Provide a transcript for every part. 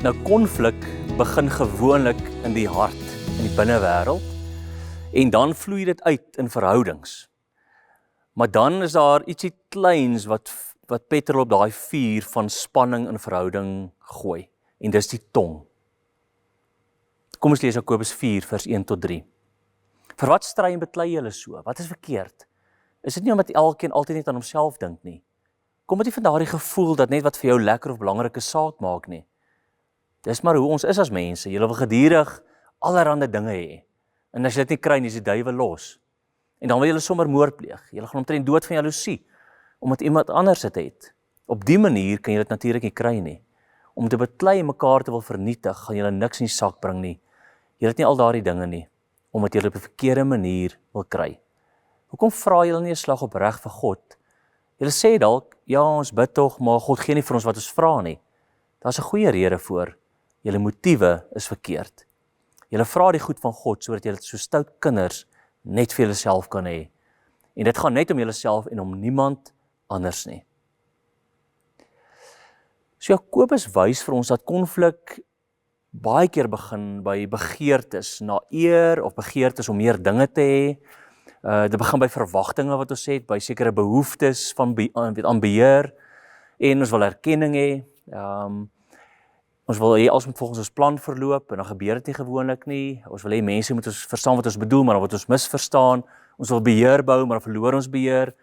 Nou, konflik begin gewoonlik in die hart, in die binnewêreld, en dan vloei dit uit in verhoudings. Maar dan is daar ietsie kleins wat petrol op daai vuur van spanning in verhouding gooi, en dis die tong. Kom ons lees Jakobus 4 vers 1 tot 3. Vir wat stry en beklei julle so? Wat is verkeerd? Is dit nie omdat elkeen altyd net aan homself dink nie? Kom dit nie van daardie gevoel dat net wat vir jou lekker of belangrike saak maak nie? Dis maar hoe ons is as mense. Julle wil gedurig allerhande dinge hê. En as jy dit nie kry nie, is die duiwel los. En dan wil julle sommer moord pleeg. Julle gaan omtrent dood van jaloesie, omdat iemand anders dit het. Op die manier kan jy dit natuurlik nie kry nie. Om te beklei en mekaar te wil vernietig, gaan julle niks in die sak bring nie. Julle het nie al daardie dinge nie, omdat julle op 'n verkeerde manier wil kry. Hoekom vra julle nie 'n slag opreg vir God? Julle sê dalk, ja, ons bid tog, maar God gee nie vir ons wat ons vra nie. Daar's 'n goeie rede voor. Julle motiewe is verkeerd. Julle vra die goed van God, sodat julle so stout kinders net vir julleself kan hê. En dit gaan net om julleself en om niemand anders nie. So Jakobus wys vir ons dat konflik baie keer begin by begeertes na eer of begeertes om meer dinge te hê. Dit begin by verwagtinge wat ons het, by sekere behoeftes van aan beheer, en ons wil erkenning hê. Ons wil hê alles moet volgens ons plan verloop, en dan gebeur dit nie gewoonlik nie. Ons wil hê mense moet ons verstaan wat ons bedoel, maar dan word ons misverstaan. Ons wil beheer bou, maar dan verloor ons beheer.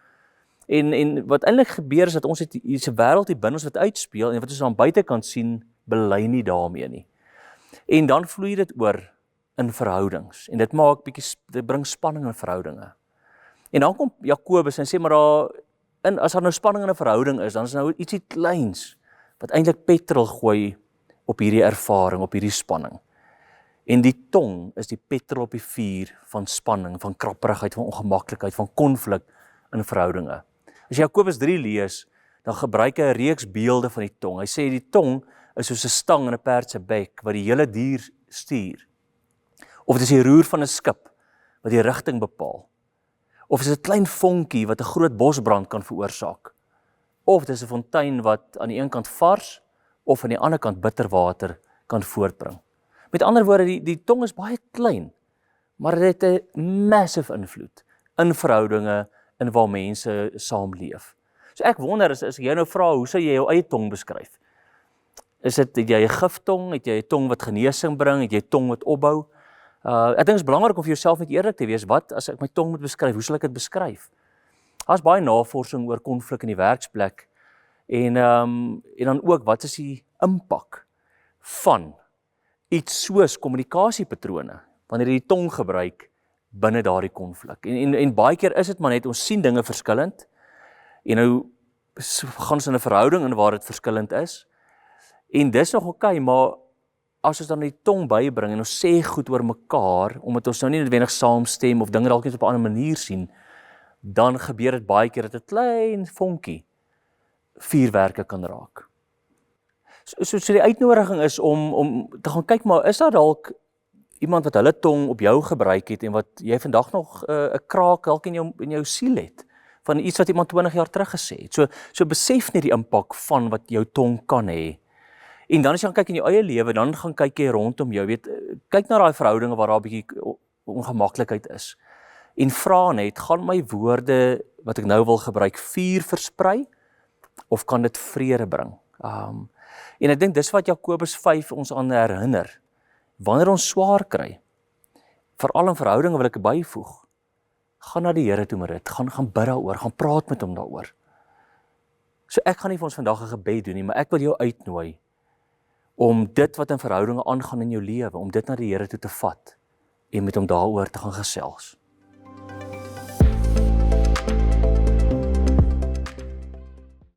En wat eintlik gebeur is dat ons het hierdie wêreld hier binne ons wat uitspeel, en wat ons aan buitekant sien, bely nie daarmee nie. En dan vloei dit oor in verhoudings, en dit bring spanning in verhoudinge. En dan kom Jakobus en sê, maar as daar nou spanning in 'n verhouding is, dan is nou ietsie kleins, wat eintlik petrol gooi op hierdie ervaring, op hierdie spanning. En die tong is die petrol op die vuur van spanning, van krapperigheid, van ongemaklikheid, van konflik in verhoudinge. As jy Jakobus 3 lees, dan gebruik hy 'n reeks beelde van die tong. Hy sê die tong is soos 'n stang in 'n perd se bek, wat die hele dier stuur. Of dit is die roer van 'n skip, wat die rigting bepaal. Of dit is 'n klein vonkie, wat 'n groot bosbrand kan veroorsaak. Of dit is 'n fontein, wat aan die een kant vars, of aan die ander kant bitterwater kan voortbring. Met ander woorde, die tong is baie klein, maar dit het 'n massive invloed in verhoudinge, in waar mense saamleef. So ek wonder, as ek jou nou vra, hoe sou jy jou eie tong beskryf? Het jy 'n giftong? Het jy 'n tong wat genesing bring? Het jy 'n tong wat opbou? Ek dink dit is belangrik om vir jouself net eerlik te wees. Wat as ek my tong moet beskryf? Hoe sal ek dit beskryf? Daar's baie navorsing oor konflik in die werksplek. En dan ook, wat is die impak van iets soos kommunikasiepatrone, wanneer jy die tong gebruik binne daardie konflik. En baie keer is dit maar net, ons sien dinge verskillend, en nou gaan ons in 'n verhouding in waar dit verskillend is, en dis nog oké, maar as ons dan die tong bybring, en ons sê goed oor mekaar, omdat ons nou nie noodwendig saamstem, of dinge dalk net op 'n ander manier sien, dan gebeur dit baie keer dat 'n klein vonkie vuurwerke kan raak. So die uitnodiging is om te gaan kyk, maar is daar dalk iemand wat hulle tong op jou gebruik het, en wat jy vandag nog 'n kraak dalk in jou siel het, van iets wat iemand 20 jaar terug gesê het. So besef net die impak van wat jou tong kan hê. En dan as jy gaan kyk in jou eie lewe, dan gaan kyk jy rondom jou, kyk na daai verhoudinge waar daar 'n bietjie ongemaklikheid is. En vra net, gaan my woorde wat ek nou wil gebruik vuur versprei, of kan dit vrede bring? En ek dink dis wat Jakobus 5 ons aan herinner. Wanneer ons swaar kry, veral in verhoudinge wil ek byvoeg, gaan na die Here toe met dit, gaan bid daaroor, gaan praat met hom daaroor. So ek gaan nie vir ons vandag 'n gebed doen nie, maar ek wil jou uitnooi om dit wat in verhoudinge aangaan in jou lewe, om dit na die Here toe te vat, en met hom daaroor te gaan gesels.